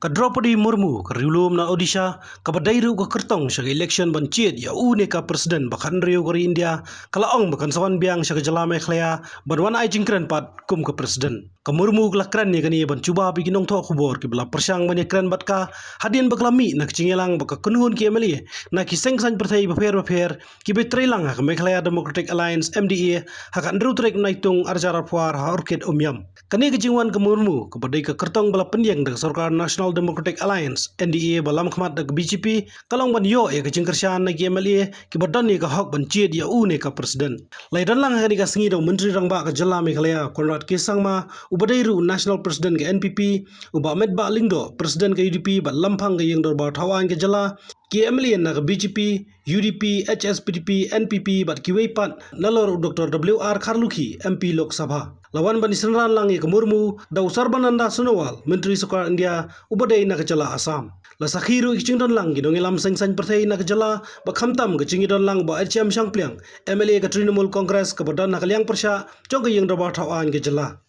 Ka Draupadi Murmu ka riulum na Odisha ka badairu ka kertong sa election bancit ya une ka presiden bakan riu ka India kalaong bakan sawan biang sa jalame khlaya banwan ai jingkran pat kum ka presiden ka Murmu ka kran ni kani ban cuba bi ginong tho khubor ki bla persang mani kran bat ka hadin baklami nak cingelang baka kunhun ki emeli na ki sengsan perthai bafer ki betrelang ka Meghalaya Democratic Alliance MDA hakan rutrek naitung arjara puar ha orchid umyam kani ka jingwan ka Murmu ka badai ka kertong bala pendiang dak Sarkar National Democratic Alliance NDA balam khmat dak BJP kalong ban yo e ka jingkershan na MLA ki badan ni ka hok ban chet ya une ka presiden laidan lang ka ni ka singi dong menteri rangba ka jala Meghalaya Conrad K Sangma ubadairu national president ka NPP uba medba lingdo presiden ka UDP ba lampang ka yengdor ba thawan ka jala ki MLA na ka BJP UDP HSPDP NPP bat ki weipat nalor Dr WR Kharlukhi MP Lok Sabha lawan bani senran lang ka Murmu daw Sarbananda Sonowal menteri Sarkar India ubadai na kajala Assam la sakhiru ichingdon lang gidong ilam sengsan perthai na kajala ba khamtam ka chingidon lang ba HM Shangpliang MLA ka Trinamool Congress ka badan na kalyang persya jong ka yeng dabar thawan ka jala